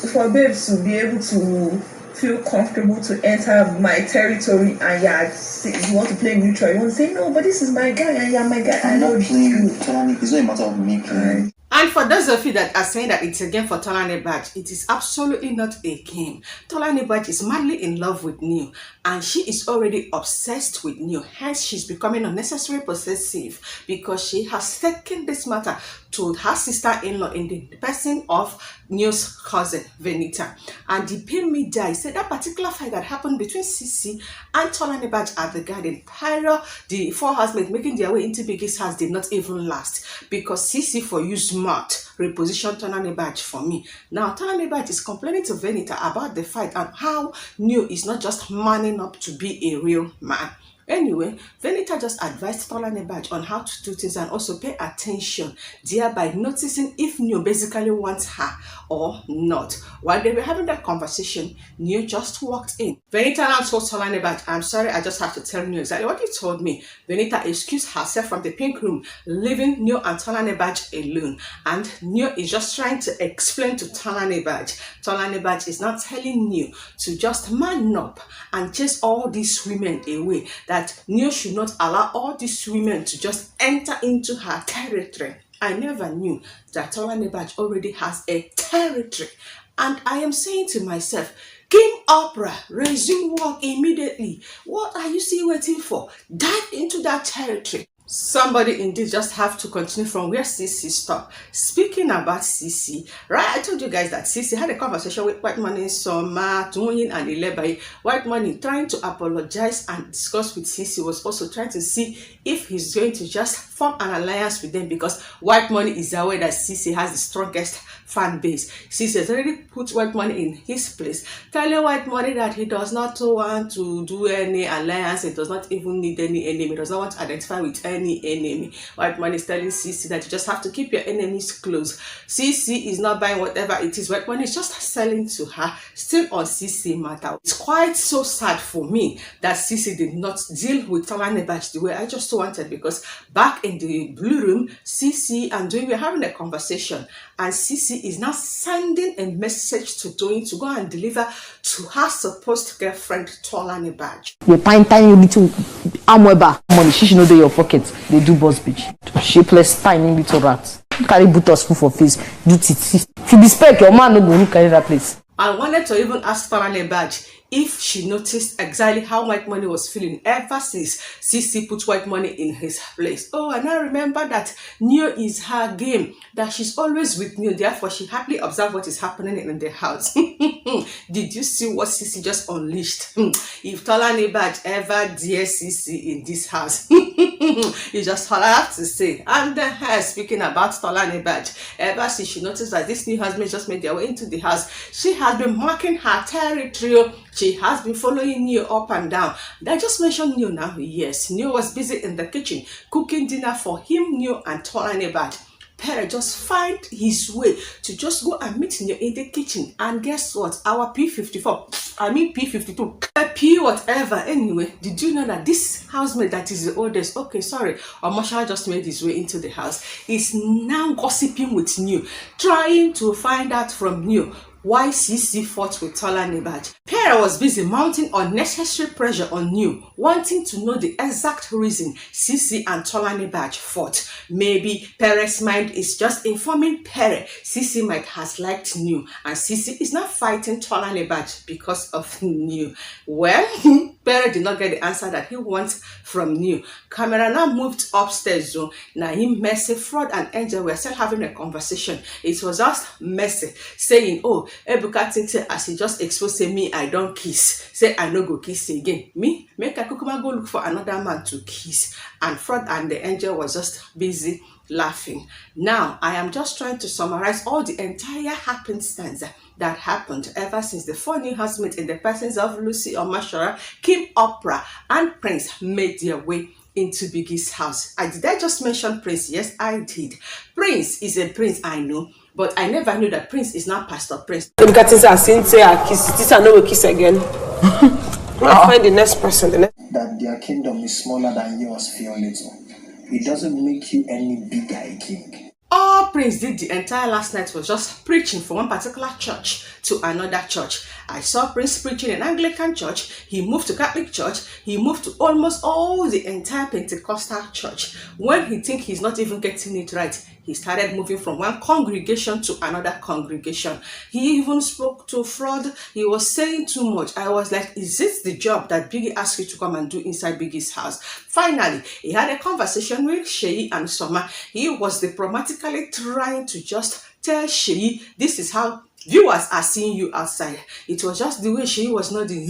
for babes to be able to feel comfortable to enter my territory, and you want to play neutral, you want to say no, but this is my guy and you're my guy. I'm not playing with Tolani. It's not a matter of me playing. And for those of you that are saying that it's a game for Tolanibaj, it is absolutely not a game. Tolanibaj is madly in love with Neo, and she is already obsessed with Neo. Hence, she's becoming unnecessarily possessive because she has taken this matter to her sister-in-law in the person of Neo's cousin, Venita. And the pain me die said that particular fight that happened between Ceec and Tolanibaj at the garden, prior the 4 housemates making their way into Biggie'S house did not even last because Ceec for you smart reposition Tolanibaj for me. Now Tolanibaj is complaining to Venita about the fight and how Neo is not just manning up to be a real man. Anyway, Venita just advised Tolanibaj on how to do things and also pay attention, thereby noticing if Neo basically wants her or not. While they were having that conversation, Neo just walked in. Venita now told Tolanibaj, I'm sorry, I just have to tell Neo exactly what you told me. Venita excused herself from the pink room, leaving Neo and Tolanibaj alone. And Neo is just trying to explain to Tolanibaj. Tolanibaj is not telling Neo to just man up and chase all these women away. That Neo should not allow all these women to just enter into her territory. I never knew that Tolanibaj already has a territory. And I am saying to myself, King Opera, resume work immediately. What are you still waiting for? Dive into that territory. Somebody indeed just have to continue from where Ceec stopped. Speaking about Ceec, right? I told you guys that Ceec had a conversation with White Money, Soma, Tunyin, and Ilebai. White Money trying to apologize and discuss with Ceec was also trying to see if he's going to just form an alliance with them because White Money is aware that Ceec has the strongest fan base. Ceec has already put White Money in his place, telling White Money that he does not want to do any alliance, he does not even need any enemy, he does not want to identify with any enemy. White Money is telling Ceec that you just have to keep your enemies close. Ceec is not buying whatever it is. White Money is just selling to her, still on Ceec matter. It's quite so sad for me that Ceec did not deal with Tolanibaj the way I just wanted, because back in the blue room, Ceec and Dwayne were having a conversation, and Ceec is now sending a message to Dwayne to go and deliver to her supposed girlfriend Tolanibaj. You find tiny little amweba money, she should know they your pocket. They do boss bitch. Shapeless tiny little rats. Carry butters full for face. Do it. If you respect your man, no go carry that place. I wanted to even ask Tolanibaj if she noticed exactly how White Money was feeling ever since Ceec put White Money in his place. Oh, and I remember that Neo is her game, that she's always with Neo, therefore she hardly observes what is happening in the house. Did you see what Ceec just unleashed? If Tolanibaj ever dare Ceec in this house, you just all I have to say. And speaking about Tolanibaj, ever since she noticed that this new husband just made their way into the house, she has been marking her territory. She has been following Neo up and down. I just mentioned Neo now. Yes, Neo was busy in the kitchen cooking dinner for him, Neo, and Tolanibaj. Pere just find his way to just go and meet Neo in the kitchen. And guess what? Our P54, I mean P52, P whatever. Anyway, did you know that this housemate that is the oldest, okay, sorry, Omoshara just made his way into the house, is now gossiping with Neo, trying to find out from Neo why Ceec fought with Tolanibaj. Pere was busy mounting unnecessary pressure on Neo, wanting to know the exact reason Ceec and Tolanibaj fought. Maybe Pere's mind is just informing Pere Ceec might has liked Neo, and Ceec is not fighting Tolanibaj because of Neo. Well, Pere did not get the answer that he wants from Neo. Camera now moved upstairs. So now him, Mercy, Fraud, and Angel were still having a conversation. It was just Mercy saying, oh, Ebuka thinks as he just exposed, say me, I don't kiss. Say I no go kiss again. Me, make a kukuma go look for another man to kiss. And Fraud and the Angel was just busy laughing. Now, I am just trying to summarize all the entire happenstance that happened ever since the 4 new housemates in the persons of Lucy Omashora, Kim Opera, and Prince made their way into Biggie's house. Did I just mention Prince? Yes, I did. Prince is a prince, I know, but I never knew that Prince is not Pastor Prince. Look at this, I kiss. This I know we kiss again. I'll find the next person. That their kingdom is smaller than yours, feel little. It doesn't make you any bigger a king. All Prince did the entire last night was just preaching from one particular church to another church. I saw Prince preaching in Anglican church, he moved to Catholic church, he moved to almost all the entire Pentecostal church. When he thinks he's not even getting it right, he started moving from one congregation to another congregation. He even spoke to fraud. He was saying too much. I was like, is this the job that Biggie asked you to come and do inside Biggie's house? Finally, he had a conversation with Sheyi and Soma. He was diplomatically trying to just tell Sheyi, this is how viewers are seeing you outside. It was just the way Sheyi was nodding.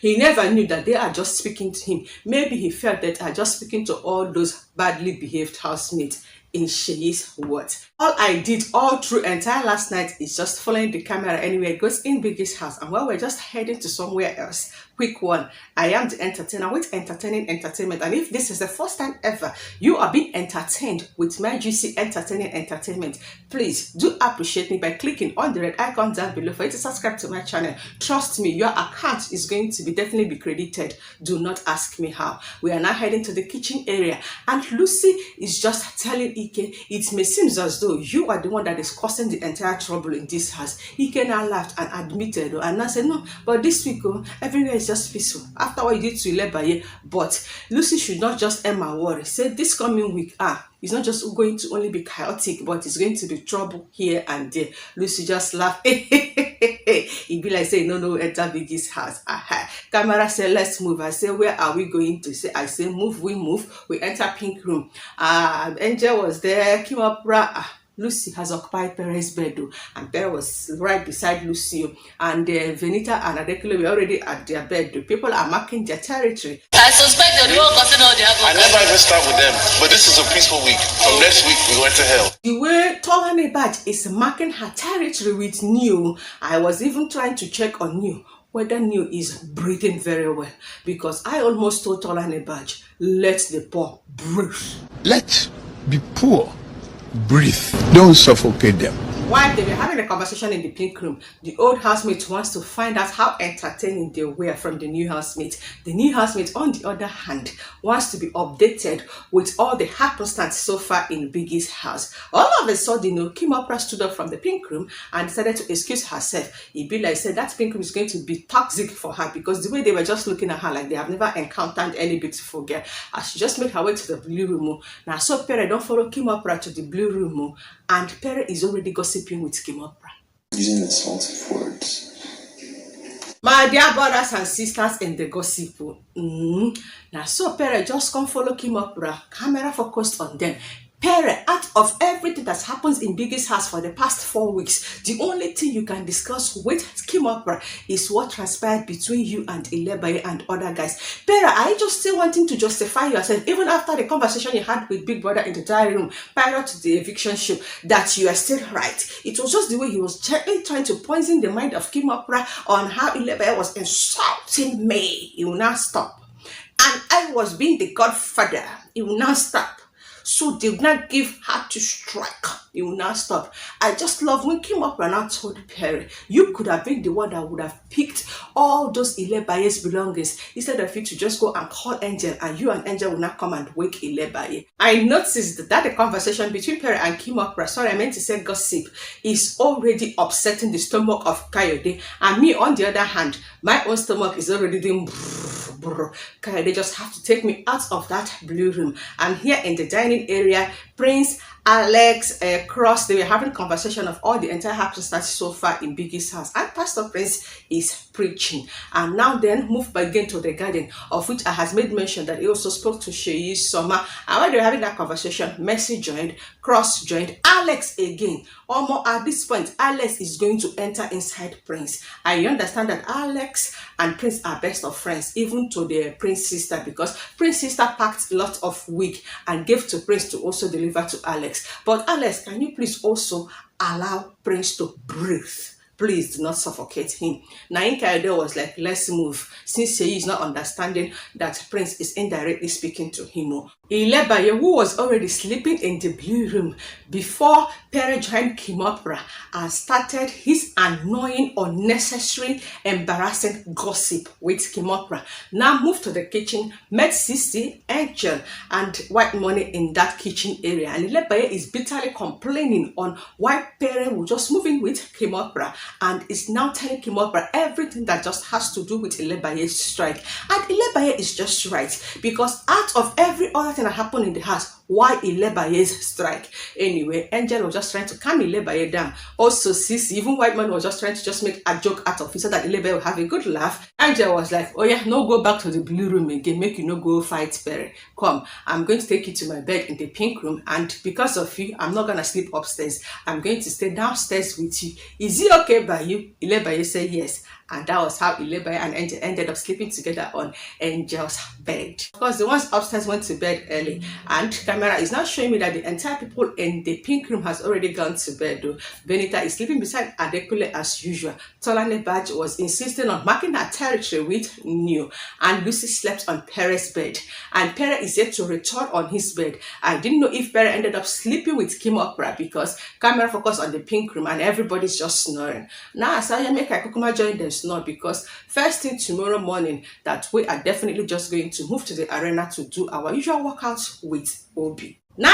He never knew that they are just speaking to him. Maybe he felt that they are just speaking to all those badly behaved housemates. In Sheyi's words, all I did all through entire last night is just following the camera anywhere it goes in Biggie's house, and while we're just heading to somewhere else. Quick one, I am the entertainer with entertaining entertainment, and if this is the first time ever you are being entertained with my juicy entertaining entertainment, please do appreciate me by clicking on the red icon down below for you to subscribe to my channel. Trust me, your account is going to definitely be credited. Do not ask me how. We are now heading to the kitchen area, and Lucy is just telling Ike, it may seem as though you are the one that is causing the entire trouble in this house. Ike now laughed and admitted, and I said, no, but this week, everywhere is just peaceful. After what you did to Lebaye, but Lucy should not just end my worry. Say this coming week, it's not just going to only be chaotic, but it's going to be trouble here and there. Lucy just laughed. It be like say, no, enter Biggie's house. Camera said, let's move. I say, where are we going to? I say, move, we move. We enter pink room. Angel was there, came up, Lucy has occupied Perez's bed, and Perez was right beside Lucy, and Venita and Adekule were already at their bed. People are marking their territory. I suspect that they won't gotten all their. I never even start with them, but this is a peaceful week. From next week, we went to hell. The way Tolanibaj is marking her territory with New, I was even trying to check on New whether New is breathing very well, because I almost told Tolanibaj, let the poor breathe. Let the poor breathe. Don't suffocate them. While they were having a conversation in the pink room, the old housemate wants to find out how entertaining they were from the new housemate. The new housemate, on the other hand, wants to be updated with all the happenstance so far in Biggie's house. All of a sudden, Kim Opera stood up from the pink room and decided to excuse herself. Ibila said that pink room is going to be toxic for her, because the way they were just looking at her like they have never encountered any beautiful girl. As she just made her way to the blue room. Now, so Pere don't follow Kim Opera to the blue room, and Pere is already gossiping with Kim Opera. Using assaultive words. My dear brothers and sisters in the gossip. Now, so Pere just come follow Kim Opera. Camera focused on them. Pere, out of everything that happens in Biggie's house for the past 4 weeks, the only thing you can discuss with Kim Opera is what transpired between you and Ilebaye and other guys. Pere, are you just still wanting to justify yourself, even after the conversation you had with Big Brother in the diary room prior to the eviction show, that you are still right? It was just the way he was gently trying to poison the mind of Kim Opera on how Ilebaye was insulting me. He will not stop. And I was being the godfather. He will not stop. So they would not give her to strike. It will not stop. I just love when Kim Opera now told Perry, you could have been the one that would have picked all those Ilebaye's belongings instead of you to just go and call Angel, and you and Angel will not come and wake Ilebaye. I noticed that the conversation between Perry and Kim Opera, sorry, I meant to say gossip, is already upsetting the stomach of Kayode, and me on the other hand, my own stomach is already doing Kayode just have to take me out of that blue room. I'm here in the dining area. Prince, Alex, Cross, they were having conversation of all the entire happenstance so far in Biggie's house, and Pastor Prince is preaching. And now then moved again to the garden, of which I has made mention that he also spoke to Sheyi Soma. And while they were having that conversation, Mercy joined, Cross joined, Alex again. Almost at this point, Alex is going to enter inside Prince. I understand that Alex and Prince are best of friends, even to the Prince sister, because Prince sister packed a lot of wig and gave to Prince to also deliver to Alex. But Alex, can you please also allow Prince to breathe? please do not suffocate him. Now Kayode was like, let's move, since he is not understanding that Prince is indirectly speaking to him. Ilebaye, who was already sleeping in the blue room before Pere joined Kimopra and started his annoying, unnecessary, embarrassing gossip with Kimopra, now moved to the kitchen, met Sisi, Angel, and White Money in that kitchen area. And Ilebaye is bitterly complaining on why Pere will just move in with Kimopra and is now telling Kimopra everything that just has to do with Ilebaye's strike. And Ilebaye is just right, because out of every other thing that happened in the house, why Ilebaye's strike? Anyway, Angel was just trying to calm Ilebaye down. Also, Sisi, even White Man was just trying to just make a joke out of it so that Ilebaye will have a good laugh. Angel was like, oh yeah, no go back to the blue room again, make you no go fight Pere. Come, I'm going to take you to my bed in the pink room, and because of you, I'm not gonna sleep upstairs. I'm going to stay downstairs with you. Is it okay by you? Ilebaye said yes. And that was how Ilebaye and Angel ended up sleeping together on Angel's bed. Of course, the ones upstairs went to bed early, and camera is now showing me that the entire people in the pink room has already gone to bed though. Benita is sleeping beside Adekule as usual. Tolanibaj was insisting on marking her territory with new, and Lucy slept on Pere's bed. And Pere is yet to return on his bed. I didn't know if Pere ended up sleeping with Kimopra because camera focused on the pink room and everybody's just snoring. Now, I make I Kukuma join them snore, because first thing tomorrow morning that we are definitely just going to move to the arena to do our usual workouts with Obi. Nah,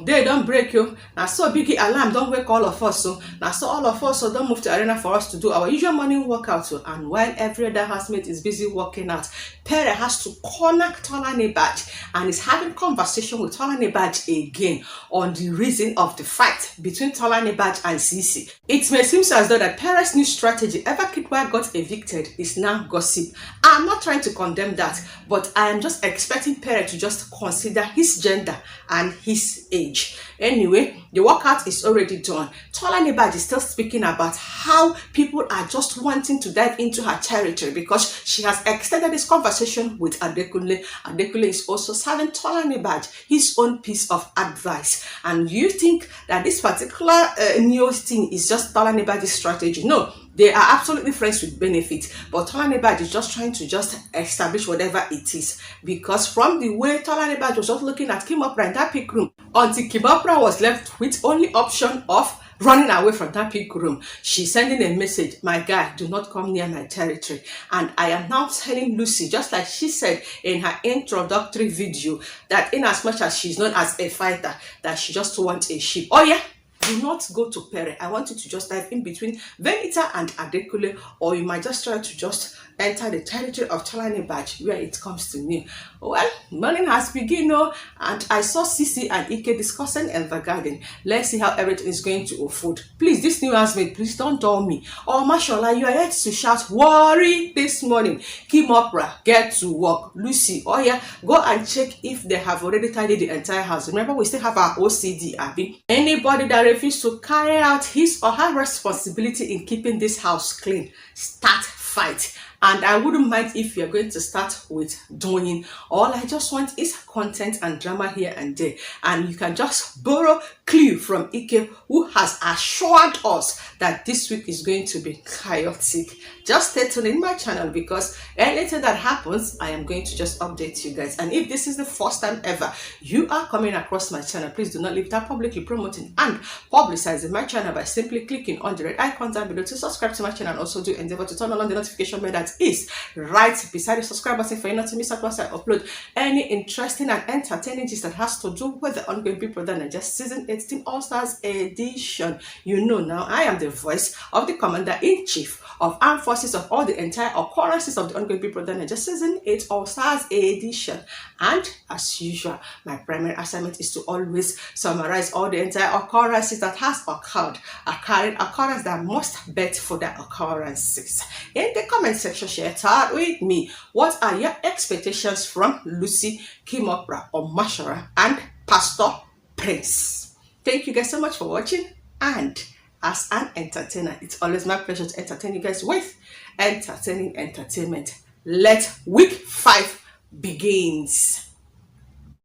they don't break you. Now so Biggie alarm don't wake all of us. So now so all of us so don't move to arena for us to do our usual morning workout. So, and while every other housemate is busy working out, Pere has to corner Tolanibaj and is having conversation with Tolanibaj again on the reason of the fight between Tolanibaj and Sisi. It may seem as though that Pere's new strategy, ever KIDDWAYA got evicted, is now gossip. I'm not trying to condemn that, but I am just expecting Pere to just consider his gender and his age. Anyway, the workout is already done. Tolanibaj is still speaking about how people are just wanting to dive into her territory because she has extended this conversation with Adekule. Adekule is also serving Tolanibaj his own piece of advice. And you think that this particular news thing is just Tolanibaj's strategy? No. They are absolutely friends with benefit, but Tolanibaj is just trying to just establish whatever it is, because from the way Tolanibaj was just looking at Kimopra in that pink room until Kimopra was left with only option of running away from that pink room, she's sending a message, my guy, do not come near my territory. And I am now telling Lucy, just like she said in her introductory video, that in as much as she's known as a fighter, that she just wants a ship. Oh yeah? Do not go to Pere. I want you to just dive in between Benita and Adekule, or you might just try to just enter the territory of Tolanibaj where it comes to me. Well, morning has begun, and I saw Sisi and Ike discussing in the garden. Let's see how everything is going to unfold. Please, this new housemate, please don't dull me. Oh, mashallah, you are yet to shout worry this morning. Kimopra, get to work. Lucy, oh yeah, go and check if they have already tidied the entire house. Remember, we still have our OCD, Abby. Anybody that refuses to carry out his or her responsibility in keeping this house clean, start fight. And I wouldn't mind if you're going to start with doing. All I just want is content and drama here and there. And you can just borrow clue from Ike, who has assured us that this week is going to be chaotic. Just stay tuned in my channel, because anything that happens, I am going to just update you guys. And if this is the first time ever you are coming across my channel, please do not leave that publicly promoting and publicizing my channel by simply clicking on the red icon down below to subscribe to my channel, and also do endeavor to turn on the notification bell that is right beside the subscribe button for you not to miss out once I upload any interesting and entertaining gist that has to do with the ongoing BBNaija Season 8 Team All-Stars edition. You know now, I am the voice of the Commander-in-Chief of Armed Forces of all the entire occurrences of the ongoing BBNaija Season 8 All-Stars edition. And as usual, my primary assignment is to always summarize all the entire occurrences that has occurred, occurrence that must bet for the occurrences. In the comment section, share thought with me. What are your expectations from Lucy, Kimopra, Omashara, and Pastor Prince? Thank you guys so much for watching, and as an entertainer, it's always my pleasure to entertain you guys with entertaining entertainment. Let week 5 begins.